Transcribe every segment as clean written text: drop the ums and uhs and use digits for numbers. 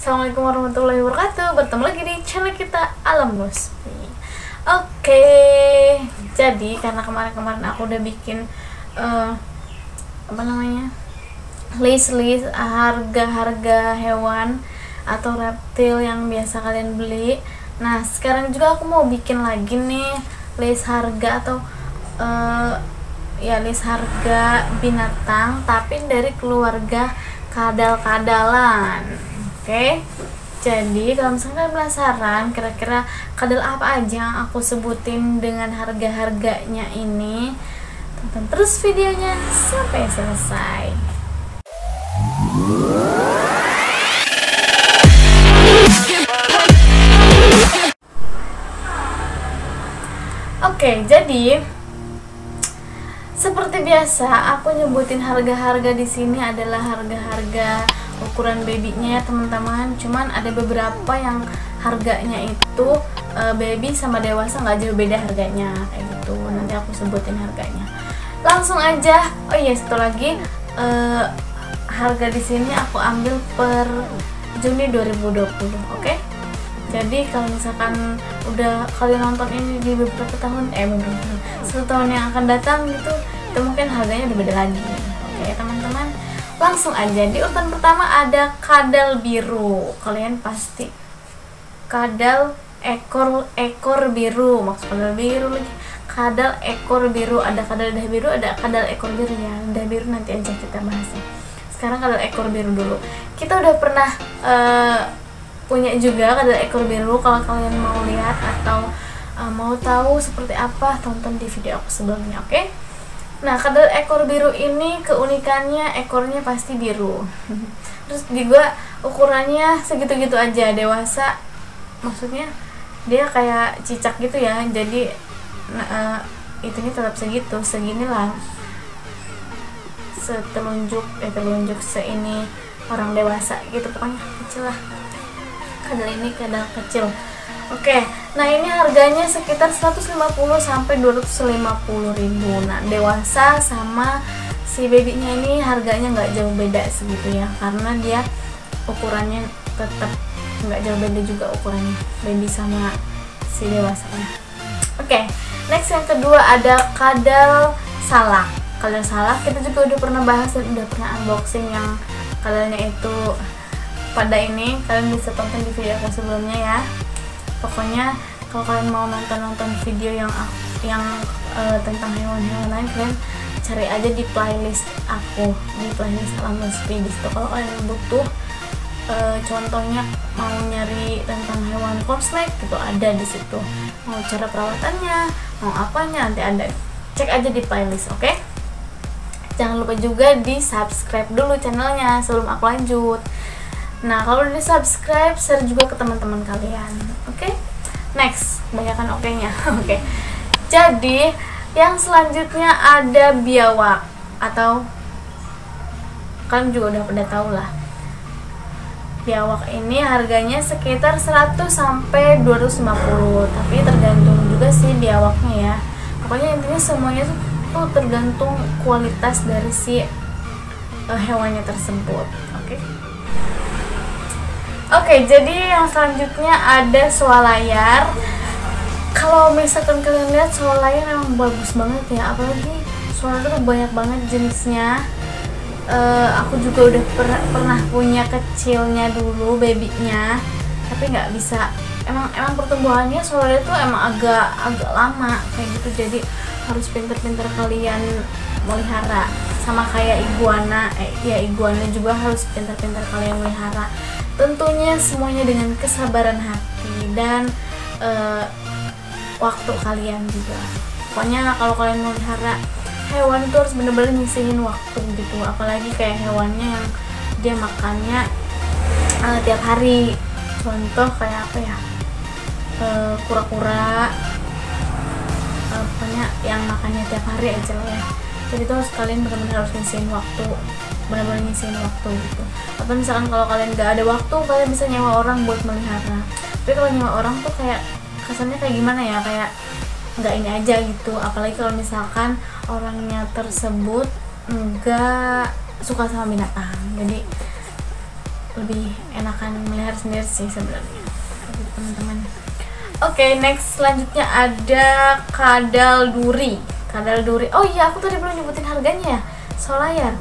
Assalamualaikum warahmatullahi wabarakatuh. Bertemu lagi di channel kita Alam Lospi. Oke, jadi karena kemarin aku udah bikin list harga hewan atau reptil yang biasa kalian beli. Nah, sekarang juga aku mau bikin lagi nih list harga atau list harga binatang tapi dari keluarga kadal-kadalan. Oke, jadi kalau misalkan kalian penasaran kira-kira kadal apa aja yang aku sebutin dengan harga-harganya ini, tonton terus videonya sampai selesai. Oke, jadi seperti biasa aku nyebutin harga-harga di sini adalah harga-harga ukuran babynya ya teman-teman. Cuman ada beberapa yang harganya itu baby sama dewasa nggak jauh beda harganya kayak gitu. Nanti aku sebutin harganya. Langsung aja. Oh iya, satu lagi harga di sini aku ambil per Juni 2020. Oke? Jadi kalau misalkan udah kalian nonton ini di beberapa tahun, satu tahun yang akan datang gitu, itu mungkin harganya udah beda lagi. Oke teman-teman, langsung aja. Di urutan pertama ada kadal biru. Kalian pasti kadal ekor biru, maksud kadal biru lagi. Kadal ekor biru, ada kadal lidah biru, ada kadal ekor biru ya. Lidah biru nanti aja kita bahasnya. Sekarang kadal ekor biru dulu. Kita udah pernah punya juga kadal ekor biru. Kalau kalian mau lihat atau mau tahu seperti apa, tonton di video aku sebelumnya, oke? Nah, kadal ekor biru ini keunikannya ekornya pasti biru. Terus juga ukurannya segitu-gitu aja, dewasa. Maksudnya dia kayak cicak gitu ya. Jadi itunya tetap segitu, seginilah. Telunjuk seini orang dewasa gitu, pokoknya kecil lah. Kadal ini kadal kecil. Oke, nah ini harganya sekitar 150 sampai 250 ribu. Nah, dewasa sama si babynya ini harganya nggak jauh beda segitu ya, karena dia ukurannya tetap nggak jauh beda juga ukurannya baby sama si dewasanya. Oke, next yang kedua ada kadal salak. Kadal salak kita juga udah pernah bahas dan udah pernah unboxing yang kadalnya itu pada ini. Kalian bisa tonton di video aku sebelumnya ya. Pokoknya kalau kalian mau nonton video yang tentang hewan-hewan lain, kalian cari aja di playlist aku, di playlist Alam Lospi. Di situ kalau kalian butuh contohnya mau nyari tentang hewan konslet gitu, ada di situ. Mau cara perawatannya, mau apanya, nanti ada. Cek aja di playlist, oke? Jangan lupa juga di subscribe dulu channelnya sebelum aku lanjut. Nah, kalau udah subscribe, share juga ke teman-teman kalian. Oke? Next, kebanyakan oke-nya. Oke. Jadi, yang selanjutnya ada biawak, atau kalian juga udah pada tahu lah. Biawak ini harganya sekitar 100 sampai 250, tapi tergantung juga sih biawaknya ya. Pokoknya intinya semuanya tuh tergantung kualitas dari si hewannya tersebut. Oke? Oke, jadi yang selanjutnya ada swalayan. Kalau misalkan kalian lihat, swalayan emang bagus banget ya, apalagi swalayan tuh banyak banget jenisnya. Aku juga udah pernah punya kecilnya dulu, babynya, tapi nggak bisa. Emang pertumbuhannya swalayan tuh emang agak lama kayak gitu, jadi harus pinter-pinter kalian melihara. Sama kayak iguana, iguana juga harus pinter-pinter kalian melihara. Tentunya semuanya dengan kesabaran hati dan waktu kalian juga. Pokoknya kalau kalian melihara hewan itu harus bener-bener nyisihin waktu gitu. Apalagi kayak hewannya yang dia makannya tiap hari. Contoh kayak apa ya, kura-kura, pokoknya yang makannya tiap hari aja lah ya. Jadi tuh kalian benar-benar harus nyisihin waktu, gitu. Atau misalkan kalau kalian nggak ada waktu, kalian bisa nyewa orang buat melihara. Tapi kalau nyewa orang tuh kayak kesannya kayak gimana ya, kayak nggak ini aja gitu. Apalagi kalau misalkan orangnya tersebut nggak suka sama binatang. Jadi lebih enakan melihara sendiri sih sebenarnya, gitu, teman-teman. Oke, next selanjutnya ada kadal duri. Kadal duri. Oh iya, aku tadi belum nyebutin harganya ya. Solayar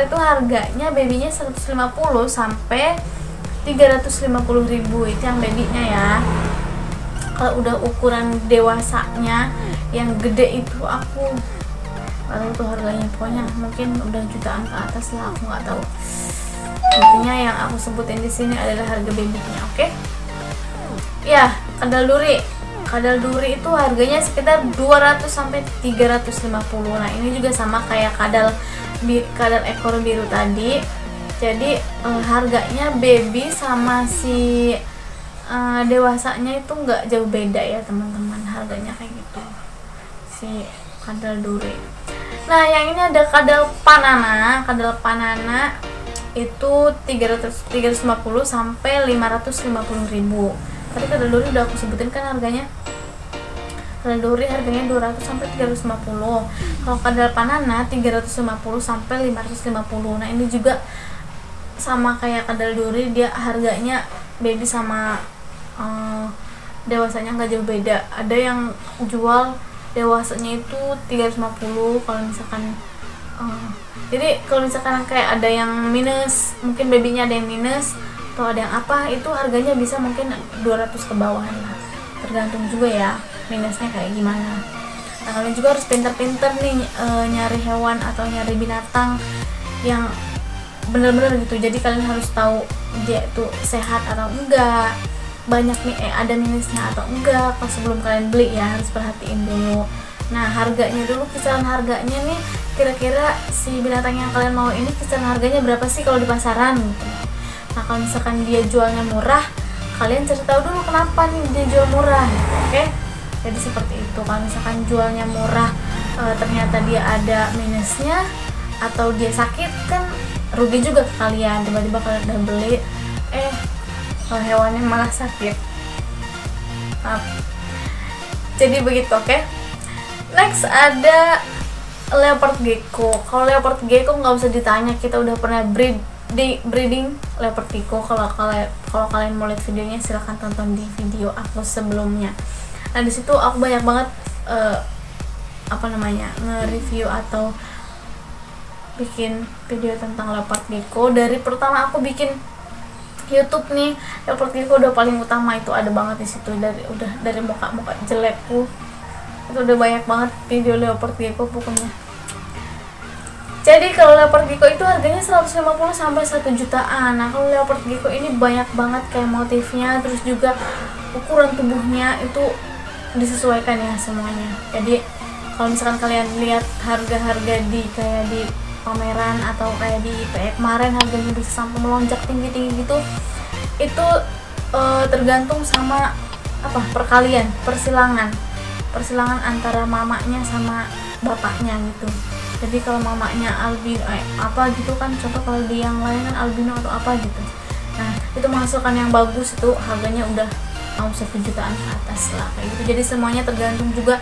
itu harganya babynya 150 sampai 350.000, itu yang babynya ya. Kalau udah ukuran dewasanya yang gede itu aku nggak tahu tuh harganya, pokoknya mungkin udah jutaan ke atas lah, aku nggak tahu. Intinya yang aku sebutin di sini adalah harga babynya, oke? Ya, kadal duri itu harganya sekitar 200 sampai 350. Nah, ini juga sama kayak kadal ekor biru tadi. Jadi harganya baby sama si dewasanya itu nggak jauh beda ya teman-teman, harganya kayak gitu si kadal duri. Nah, yang ini ada kadal panana. Kadal panana itu 350 sampai 550.000. Tadi kadal duri udah aku sebutin kan harganya. Kadal duri harganya 200 sampai 350. Kalau kadal panana 350 sampai 550. Nah, ini juga sama kayak kadal duri, dia harganya baby sama dewasanya nggak jauh beda. Ada yang jual dewasanya itu 350 kalau misalkan jadi kalau misalkan kayak ada yang minus, mungkin babynya ada yang minus atau ada yang apa, itu harganya bisa mungkin 200 ke bawahan lah, tergantung juga ya minusnya kayak gimana. Nah, kalian juga harus pinter-pinter nih nyari hewan atau nyari binatang yang bener-bener gitu. Jadi kalian harus tahu dia itu sehat atau enggak, banyak nih ada minusnya atau enggak. Kalau sebelum kalian beli ya harus perhatiin dulu. Nah, harganya dulu, kisaran harganya nih, kira-kira si binatang yang kalian mau ini kisaran harganya berapa sih kalau di pasaran gitu. Nah, kalau misalkan dia jualnya murah, kalian cari tahu dulu kenapa nih dia jual murah gitu, oke? Jadi seperti itu. Kalau misalkan jualnya murah ternyata dia ada minusnya atau dia sakit, kan rugi juga ke kalian. Tiba-tiba kalian udah beli hewannya malah sakit. Jadi begitu, oke? Next ada leopard gecko. Kalau leopard gecko nggak usah ditanya, kita udah pernah breeding leopard gecko. Kalau kalian mau lihat videonya silahkan tonton di video aku sebelumnya. Nah, di situ aku banyak banget nge-review atau bikin video tentang leopard gecko. Dari pertama aku bikin YouTube nih, leopard gecko udah paling utama, itu ada banget di situ. Dari muka jelekku itu udah banyak banget video leopard gecko pokoknya. Jadi kalau leopard gecko itu harganya 150 sampai 1 jutaan. Nah, kalau leopard gecko ini banyak banget kayak motifnya, terus juga ukuran tubuhnya itu disesuaikan ya semuanya. Jadi kalau misalkan kalian lihat harga-harga kayak di pameran atau kayak di PE kemarin harganya bisa sampai melonjak tinggi-tinggi gitu, itu tergantung sama persilangan antara mamanya sama bapaknya gitu. Jadi kalau mamanya albino gitu kan, contoh kalau di yang lain kan albino atau apa gitu, nah itu menghasilkan yang bagus, itu harganya udah mau 1 jutaan ke atas lah kayak gitu. Jadi semuanya tergantung juga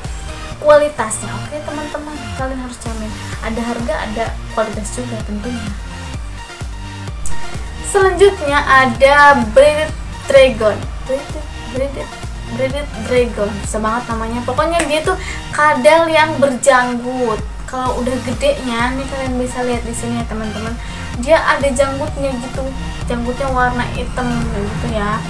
kualitasnya, oke teman-teman, kalian harus jamin ada harga ada kualitas juga tentunya. Selanjutnya ada breeded dragon. Bisa banget namanya. Pokoknya dia tuh kadal yang berjanggut. Kalau udah gedenya nih, kalian bisa lihat di sini ya teman-teman, dia ada janggutnya gitu. Janggutnya warna hitam gitu ya.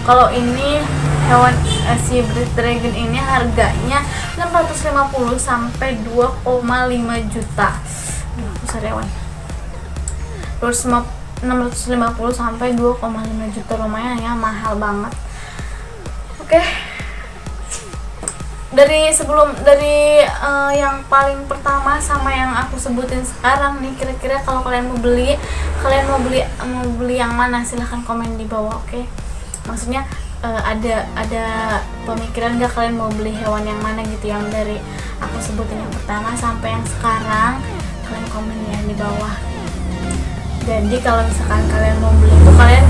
Kalau ini hewan si breeded dragon ini harganya 650 sampai 2,5 juta. Besar hewan. 650 sampai 2,5 juta, lumayan ya, mahal banget. Oke. Dari yang paling pertama sama yang aku sebutin sekarang nih, kira-kira kalau kalian mau beli yang mana, silahkan komen di bawah, oke? Maksudnya ada pemikiran nggak kalian mau beli hewan yang mana gitu, yang dari aku sebutin yang pertama sampai yang sekarang, kalian komen ya di bawah. Jadi kalau misalkan kalian mau beli itu, kalian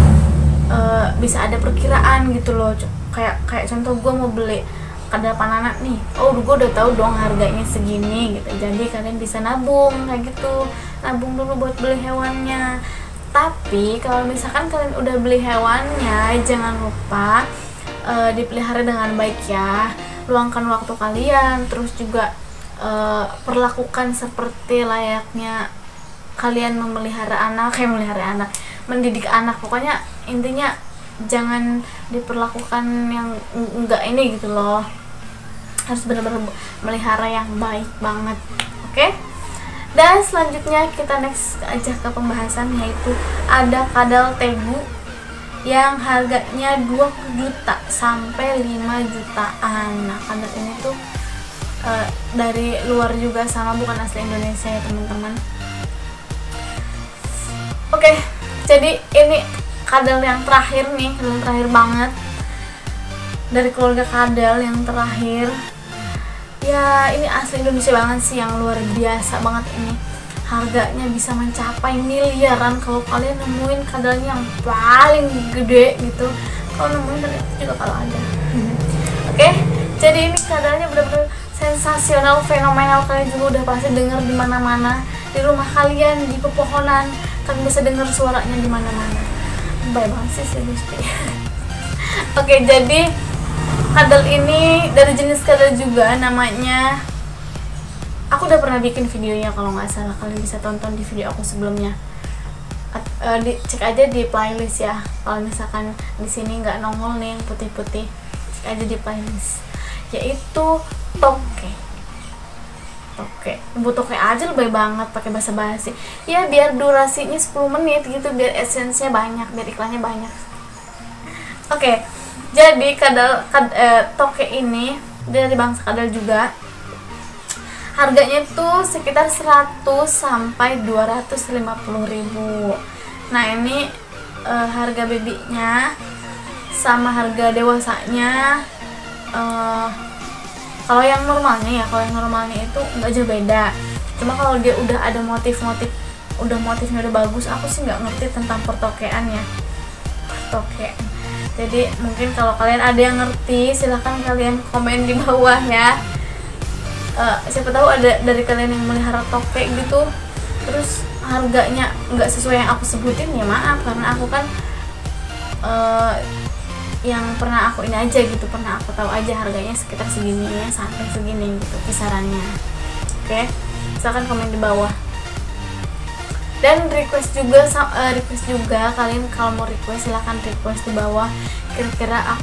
bisa ada perkiraan gitu loh, kayak contoh gue mau beli kadal panana nih, gue udah tahu dong harganya segini gitu. Jadi kalian bisa nabung kayak gitu, nabung dulu buat beli hewannya. Tapi kalau misalkan kalian udah beli hewannya, jangan lupa dipelihara dengan baik ya. Luangkan waktu kalian, terus juga perlakukan seperti layaknya kalian mendidik anak. Pokoknya intinya jangan diperlakukan yang enggak ini gitu loh. Harus benar-benar melihara yang baik banget. Oke? Dan selanjutnya kita next aja ke pembahasan, yaitu ada kadal tegu yang harganya 20 juta sampai 5 jutaan. Nah, kadal ini tuh dari luar juga sama, bukan asli Indonesia ya teman-teman. Oke, jadi ini kadal yang terakhir nih, kadal terakhir banget dari keluarga kadal yang terakhir. Ya ini asli Indonesia banget sih, yang luar biasa banget ini. Harganya bisa mencapai miliaran kalau kalian nemuin kadalnya yang paling gede gitu. Kalau nemuin ternyata juga kalau ada. Oke, jadi ini kadalnya benar-benar sensasional, fenomenal. Kalian juga udah pasti dengar di mana-mana, di rumah kalian, di pepohonan, kalian bisa dengar suaranya di mana-mana. Baik banget sih Gusti. Oke, jadi kadal ini dari jenis kadal juga, namanya, aku udah pernah bikin videonya kalau nggak salah, kalian bisa tonton di video aku sebelumnya. Cek aja di playlist ya. Kalau misalkan di sini nggak nongol nih yang putih-putih, cek aja di playlist. Yaitu toke. Toke aja lebih banget pakai bahasa basi. Ya biar durasinya 10 menit gitu, biar esensinya banyak, biar iklannya banyak. Oke. Jadi toke ini dari bangsa kadal juga. Harganya tuh sekitar 100 sampai 250 ribu. Nah, ini harga babynya sama harga dewasanya. Kalau yang normalnya itu nggak jauh beda. Cuma kalau dia udah ada motifnya udah bagus, aku sih nggak ngerti tentang pertokean ya. Jadi mungkin kalau kalian ada yang ngerti, silahkan kalian komen di bawah ya. Siapa tahu ada dari kalian yang melihara toke gitu, terus harganya nggak sesuai yang aku sebutin, ya maaf, karena aku kan yang pernah aku ini aja gitu, pernah aku tahu aja harganya sekitar segini ya, sampai segini gitu kisarannya. Oke, silahkan komen di bawah. Dan request juga kalian kalau mau request, silahkan request di bawah. Kira-kira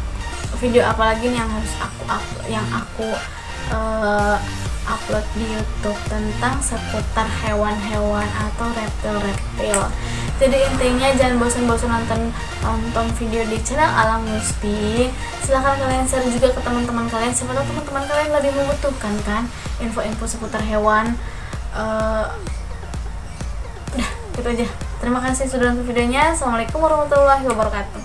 video apa lagi nih yang harus aku upload di YouTube tentang seputar hewan-hewan atau reptil-reptil. Jadi intinya jangan bosan-bosan nonton video di channel Alam Yuspi. Silahkan kalian share juga ke teman-teman kalian, siapa tahu teman-teman kalian lebih membutuhkan kan info-info seputar hewan. Udah, gitu aja. Terima kasih sudah nonton videonya. Assalamualaikum warahmatullahi wabarakatuh.